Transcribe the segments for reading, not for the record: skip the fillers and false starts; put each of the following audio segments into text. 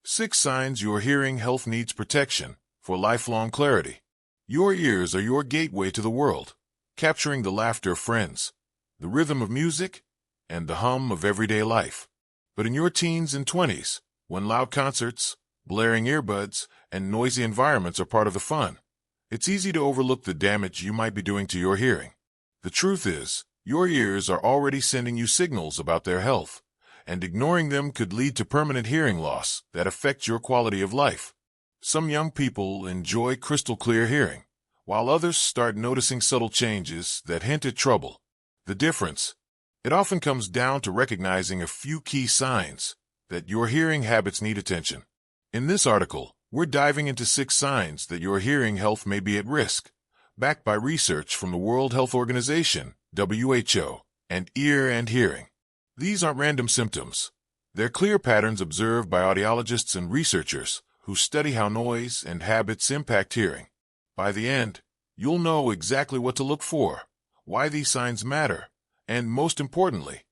6 signs your hearing health needs protection for lifelong clarity. Your ears are your gateway to the world, capturing the laughter of friends, the rhythm of music, and the hum of everyday life. But in your teens and 20s, when loud concerts, blaring earbuds, and noisy environments are part of the fun, it's easy to overlook the damage you might be doing to your hearing. The truth is, your ears are already sending you signals about their health, and ignoring them could lead to permanent hearing loss that affects your quality of life. Some young people enjoy crystal clear hearing, while others start noticing subtle changes that hint at trouble. The difference? It often comes down to recognizing a few key signs that your hearing habits need attention. In this article, we're diving into 6 signs that your hearing health may be at risk, backed by research from the World Health Organization, WHO, and Ear and Hearing. These aren't random symptoms. They're clear patterns observed by audiologists and researchers who study how noise and habits impact hearing. By the end, you'll know exactly what to look for, why these signs matter, and most importantly,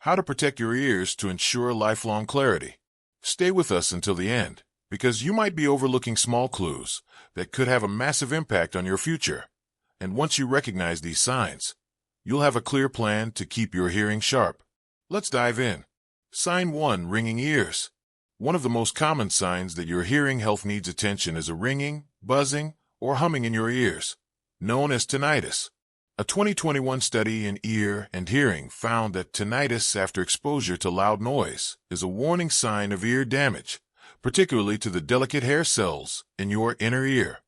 how to protect your ears to ensure lifelong clarity. Stay with us until the end, because you might be overlooking small clues that could have a massive impact on your future. And once you recognize these signs, you'll have a clear plan to keep your hearing sharp. Let's dive in. Sign 1. Ringing ears. One of the most common signs that your hearing health needs attention is a ringing, buzzing, or humming in your ears, known as tinnitus. A 2021 study in Ear and Hearing found that tinnitus after exposure to loud noise is a warning sign of ear damage, particularly to the delicate hair cells in your inner ear.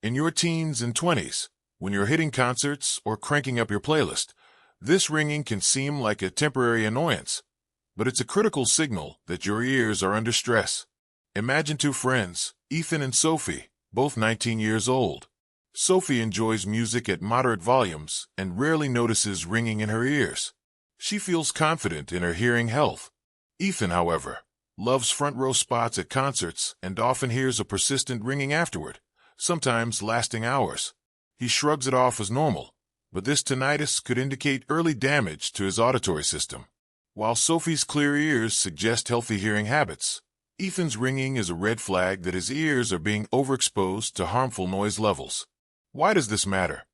In your teens and 20s, when you're hitting concerts or cranking up your playlist, this ringing can seem like a temporary annoyance, but it's a critical signal that your ears are under stress. Imagine 2 friends, Ethan and Sophie, both 19 years old. Sophie enjoys music at moderate volumes and rarely notices ringing in her ears. She feels confident in her hearing health. Ethan, however, loves front-row spots at concerts and often hears a persistent ringing afterward, sometimes lasting hours. He shrugs it off as normal, but this tinnitus could indicate early damage to his auditory system. While Sophie's clear ears suggest healthy hearing habits, Ethan's ringing is a red flag that his ears are being overexposed to harmful noise levels. Why does this matter?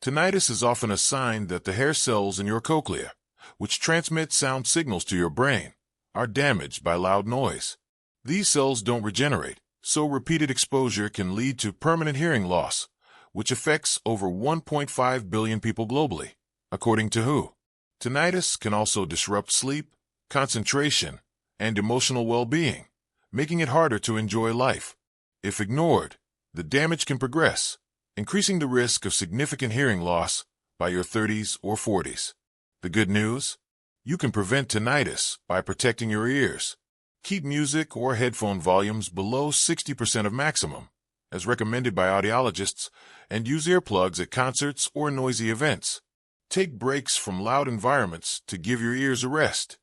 Tinnitus is often a sign that the hair cells in your cochlea, which transmit sound signals to your brain, are damaged by loud noise. These cells don't regenerate, so repeated exposure can lead to permanent hearing loss, which affects over 1.5 billion people globally, according to WHO. Tinnitus can also disrupt sleep, concentration, and emotional well-being, making it harder to enjoy life. If ignored, the damage can progress, increasing the risk of significant hearing loss by your 30s or 40s. The good news? You can prevent tinnitus by protecting your ears. Keep music or headphone volumes below 60% of maximum, as recommended by audiologists, and use earplugs at concerts or noisy events. Take breaks from loud environments to give your ears a rest.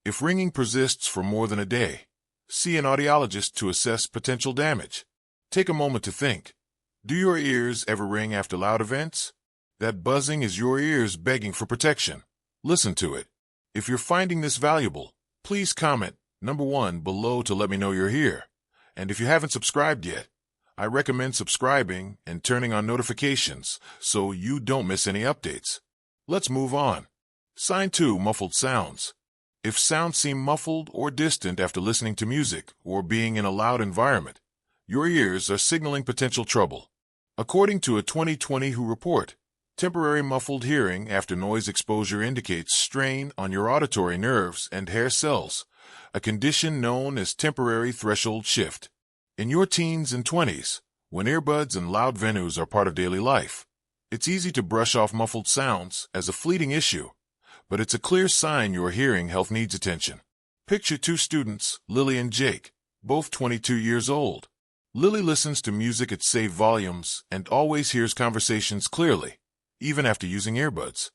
If ringing persists for more than a day, see an audiologist to assess potential damage. Take a moment to think. Do your ears ever ring after loud events? That buzzing is your ears begging for protection. Listen to it. If you're finding this valuable, please comment number 1 below to let me know you're here. And if you haven't subscribed yet, I recommend subscribing and turning on notifications so you don't miss any updates. Let's move on. Sign 2. Muffled sounds. If sounds seem muffled or distant after listening to music or being in a loud environment, your ears are signaling potential trouble. According to a 2020 WHO report, temporary muffled hearing after noise exposure indicates strain on your auditory nerves and hair cells, a condition known as temporary threshold shift. In your teens and 20s, when earbuds and loud venues are part of daily life, it's easy to brush off muffled sounds as a fleeting issue, but it's a clear sign your hearing health needs attention. Picture 2 students, Lily and Jake, both 22 years old. Lily listens to music at safe volumes and always hears conversations clearly, even after using earbuds.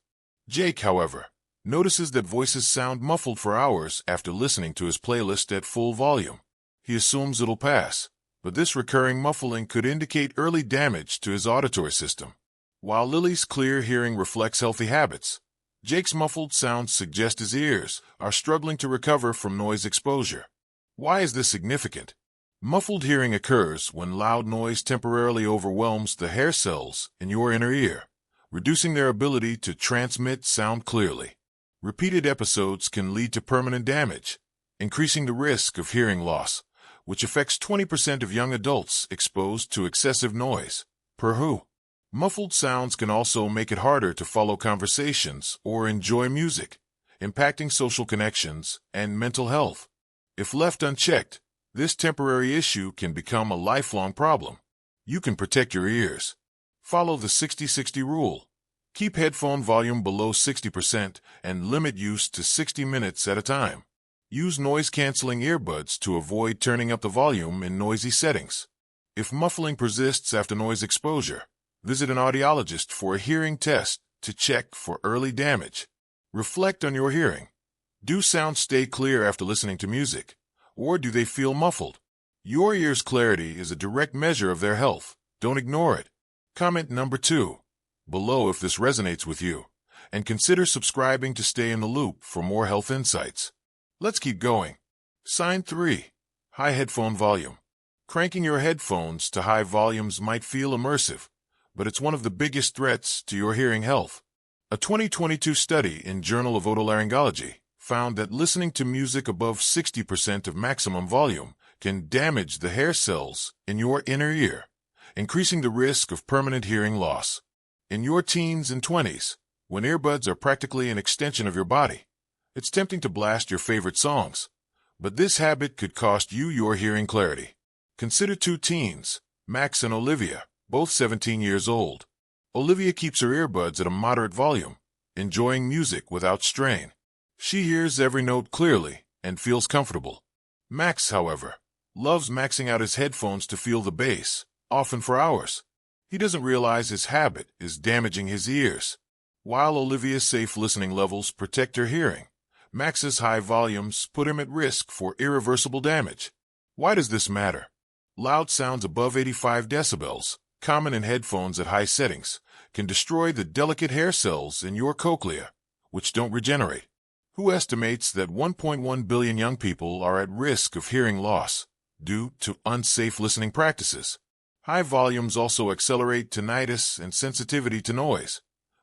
Jake, however, notices that voices sound muffled for hours after listening to his playlist at full volume. He assumes it'll pass, but this recurring muffling could indicate early damage to his auditory system. While Lily's clear hearing reflects healthy habits, Jake's muffled sounds suggest his ears are struggling to recover from noise exposure. Why is this significant? Muffled hearing occurs when loud noise temporarily overwhelms the hair cells in your inner ear, reducing their ability to transmit sound clearly. Repeated episodes can lead to permanent damage, increasing the risk of hearing loss, which affects 20% of young adults exposed to excessive noise, per WHO. Muffled sounds can also make it harder to follow conversations or enjoy music, impacting social connections and mental health. If left unchecked, this temporary issue can become a lifelong problem. You can protect your ears. Follow the 60-60 rule. Keep headphone volume below 60% and limit use to 60 minutes at a time. Use noise-canceling earbuds to avoid turning up the volume in noisy settings. If muffling persists after noise exposure, visit an audiologist for a hearing test to check for early damage. Reflect on your hearing. Do sounds stay clear after listening to music, or do they feel muffled? Your ear's clarity is a direct measure of their health. Don't ignore it. Comment number 2 below if this resonates with you, and consider subscribing to stay in the loop for more health insights. Let's keep going. Sign 3. High headphone volume. Cranking your headphones to high volumes might feel immersive, but it's one of the biggest threats to your hearing health. A 2022 study in Journal of Otolaryngology found that listening to music above 60% of maximum volume can damage the hair cells in your inner ear, increasing the risk of permanent hearing loss. In your teens and 20s, when earbuds are practically an extension of your body, it's tempting to blast your favorite songs, but this habit could cost you your hearing clarity. Consider 2 teens, Max and Olivia, both 17 years old. Olivia keeps her earbuds at a moderate volume, enjoying music without strain. She hears every note clearly and feels comfortable. Max, however, loves maxing out his headphones to feel the bass, often for hours. He doesn't realize his habit is damaging his ears. While Olivia's safe listening levels protect her hearing, Max's high volumes put him at risk for irreversible damage. Why does this matter? Loud sounds above 85 decibels, common in headphones at high settings, can destroy the delicate hair cells in your cochlea, which don't regenerate. WHO estimates that 1.1 billion young people are at risk of hearing loss due to unsafe listening practices. High volumes also accelerate tinnitus and sensitivity to noise,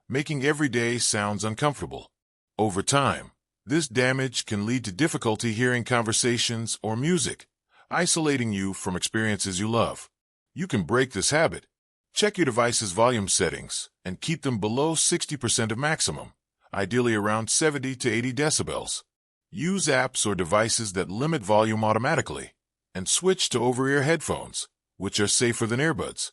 making everyday sounds uncomfortable. Over time, this damage can lead to difficulty hearing conversations or music, isolating you from experiences you love. You can break this habit. Check your device's volume settings and keep them below 60% of maximum, ideally around 70 to 80 decibels. Use apps or devices that limit volume automatically, and switch to over-ear headphones, which are safer than earbuds.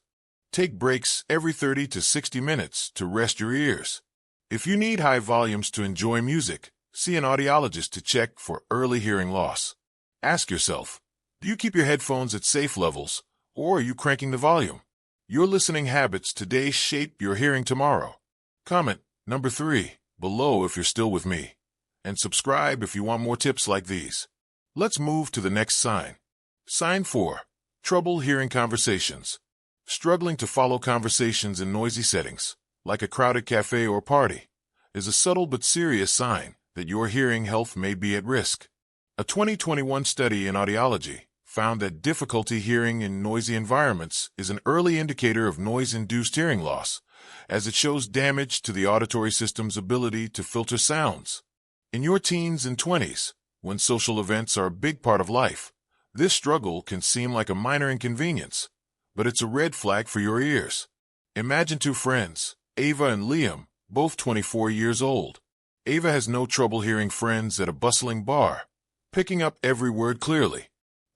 Take breaks every 30 to 60 minutes to rest your ears. If you need high volumes to enjoy music, see an audiologist to check for early hearing loss. Ask yourself, do you keep your headphones at safe levels, or are you cranking the volume? Your listening habits today shape your hearing tomorrow. Comment number 3 below if you're still with me, and subscribe if you want more tips like these. Let's move to the next sign. Sign 4. Trouble hearing conversations. Struggling to follow conversations in noisy settings, like a crowded cafe or party, is a subtle but serious sign that your hearing health may be at risk. A 2021 study in audiology found that difficulty hearing in noisy environments is an early indicator of noise-induced hearing loss, as it shows damage to the auditory system's ability to filter sounds. In your teens and 20s, when social events are a big part of life, this struggle can seem like a minor inconvenience, but it's a red flag for your ears. Imagine 2 friends, Ava and Liam, both 24 years old. Ava has no trouble hearing friends at a bustling bar, picking up every word clearly.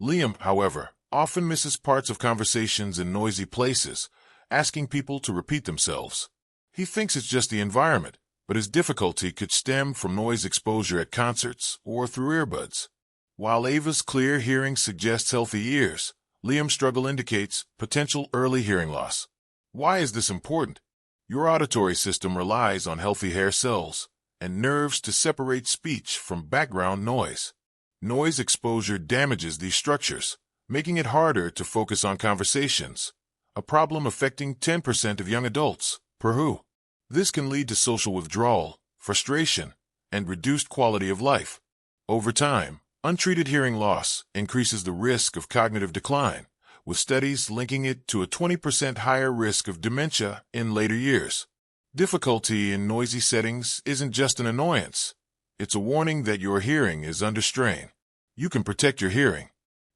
Liam, however, often misses parts of conversations in noisy places, asking people to repeat themselves. He thinks it's just the environment, but his difficulty could stem from noise exposure at concerts or through earbuds. While Ava's clear hearing suggests healthy ears, Liam's struggle indicates potential early hearing loss. Why is this important? Your auditory system relies on healthy hair cells and nerves to separate speech from background noise. Noise exposure damages these structures, making it harder to focus on conversations, a problem affecting 10% of young adults, per WHO. This can lead to social withdrawal, frustration, and reduced quality of life. Over time, Untreated hearing loss increases the risk of cognitive decline, with studies linking it to a 20% higher risk of dementia in later years. Difficulty in noisy settings isn't just an annoyance. It's a warning that your hearing is under strain. You can protect your hearing.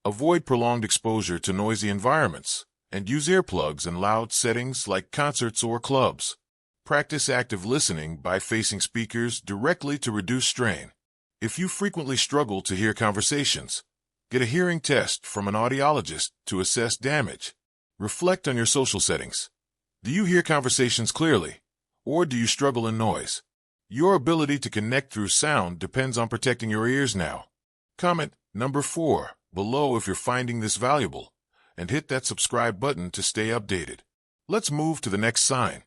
Avoid prolonged exposure to noisy environments, and use earplugs in loud settings like concerts or clubs. Practice active listening by facing speakers directly to reduce strain. If you frequently struggle to hear conversations, get a hearing test from an audiologist to assess damage. Reflect on your social settings. Do you hear conversations clearly, or do you struggle in noise? Your ability to connect through sound depends on protecting your ears now. Comment number 4 below if you're finding this valuable, and hit that subscribe button to stay updated. Let's move to the next sign.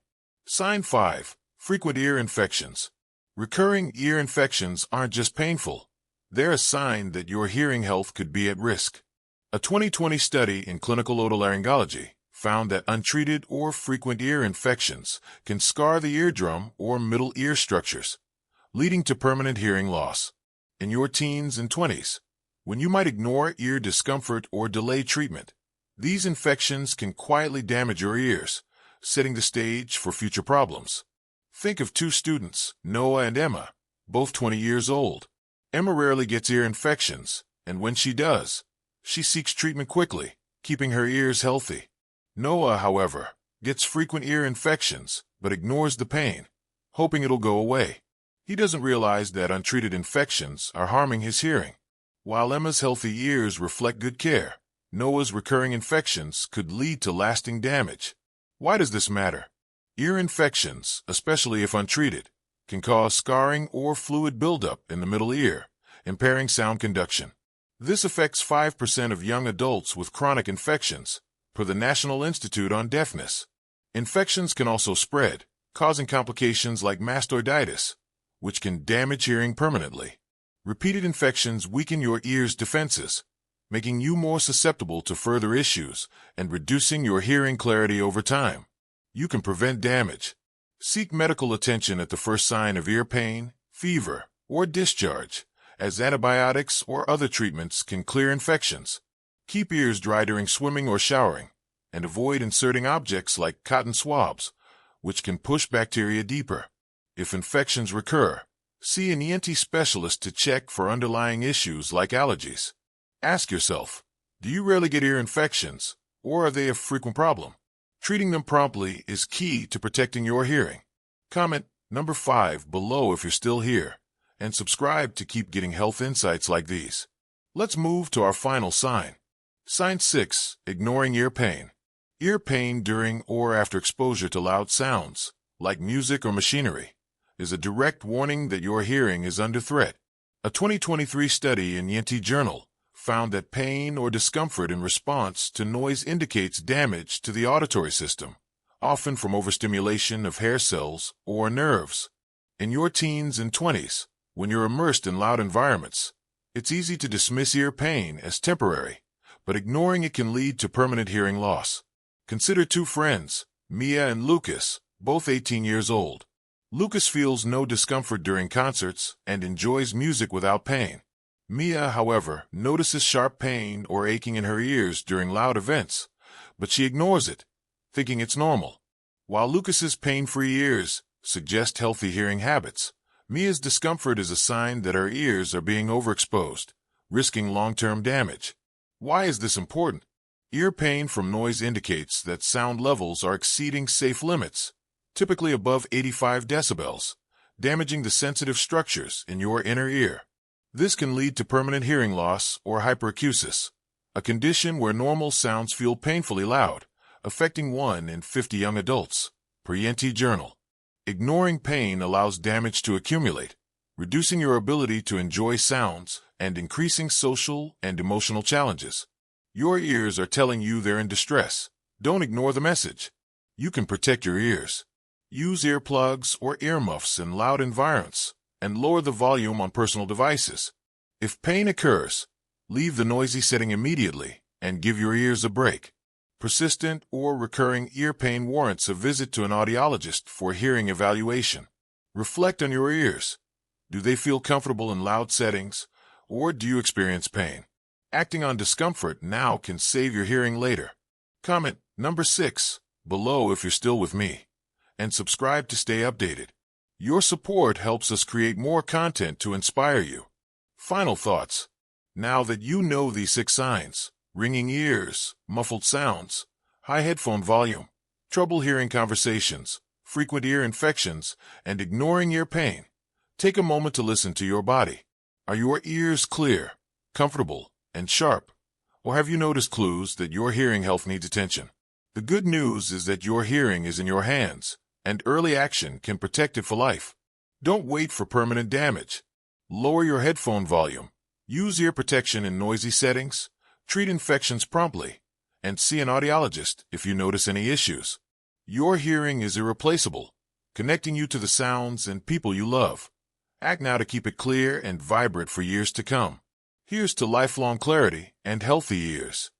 Sign 5. Frequent ear infections. Recurring ear infections aren't just painful. They're a sign that your hearing health could be at risk. A 2020 study in clinical otolaryngology found that untreated or frequent ear infections can scar the eardrum or middle ear structures, leading to permanent hearing loss. In your teens and 20s, when you might ignore ear discomfort or delay treatment, these infections can quietly damage your ears, setting the stage for future problems. Think of two students, Noah and Emma, both 20 years old. Emma rarely gets ear infections, and when she does, she seeks treatment quickly, keeping her ears healthy. Noah, however, gets frequent ear infections, but ignores the pain, hoping it'll go away. He doesn't realize that untreated infections are harming his hearing. While Emma's healthy ears reflect good care, Noah's recurring infections could lead to lasting damage. Why does this matter? Ear infections, especially if untreated, can cause scarring or fluid buildup in the middle ear, impairing sound conduction. This affects 5% of young adults with chronic infections, per the National Institute on Deafness. Infections can also spread, causing complications like mastoiditis, which can damage hearing permanently. Repeated infections weaken your ear's defenses, making you more susceptible to further issues and reducing your hearing clarity over time. You can prevent damage. Seek medical attention at the first sign of ear pain, fever, or discharge, as antibiotics or other treatments can clear infections. Keep ears dry during swimming or showering, and avoid inserting objects like cotton swabs, which can push bacteria deeper. If infections recur, see an ENT specialist to check for underlying issues like allergies. Ask yourself, do you rarely get ear infections, or are they a frequent problem? Treating them promptly is key to protecting your hearing. Comment number 5 below if you're still here, and subscribe to keep getting health insights like these. Let's move to our final sign. Sign 6. Ignoring ear pain. Ear pain during or after exposure to loud sounds, like music or machinery, is a direct warning that your hearing is under threat. A 2023 study in ENT Journal found that pain or discomfort in response to noise indicates damage to the auditory system, often from overstimulation of hair cells or nerves. In your teens and 20s, when you're immersed in loud environments, it's easy to dismiss ear pain as temporary, but ignoring it can lead to permanent hearing loss. Consider two friends, Mia and Lucas, both 18 years old. Lucas feels no discomfort during concerts and enjoys music without pain. Mia, however, notices sharp pain or aching in her ears during loud events, but she ignores it, thinking it's normal. While Lucas's pain-free ears suggest healthy hearing habits, Mia's discomfort is a sign that her ears are being overexposed, risking long-term damage. Why is this important? Ear pain from noise indicates that sound levels are exceeding safe limits, typically above 85 decibels, damaging the sensitive structures in your inner ear. This can lead to permanent hearing loss or hyperacusis, a condition where normal sounds feel painfully loud, affecting 1 in 50 young adults, per ENT Journal. Ignoring pain allows damage to accumulate, reducing your ability to enjoy sounds and increasing social and emotional challenges. Your ears are telling you they're in distress. Don't ignore the message. You can protect your ears. Use earplugs or earmuffs in loud environments, and lower the volume on personal devices. If pain occurs, leave the noisy setting immediately and give your ears a break. Persistent or recurring ear pain warrants a visit to an audiologist for hearing evaluation. Reflect on your ears. Do they feel comfortable in loud settings, Or do you experience pain? Acting on discomfort now can save your hearing later. Comment number 6 below if you're still with me, and subscribe to stay updated. Your support helps us create more content to inspire you. Final thoughts. Now that you know these 6 signs, ringing ears, muffled sounds, high headphone volume, trouble hearing conversations, frequent ear infections, and ignoring ear pain, take a moment to listen to your body. Are your ears clear, comfortable, and sharp? Or have you noticed clues that your hearing health needs attention? The good news is that your hearing is in your hands, and early action can protect it for life. Don't wait for permanent damage. Lower your headphone volume, use ear protection in noisy settings, treat infections promptly, and see an audiologist if you notice any issues. Your hearing is irreplaceable, connecting you to the sounds and people you love. Act now to keep it clear and vibrant for years to come. Here's to lifelong clarity and healthy ears.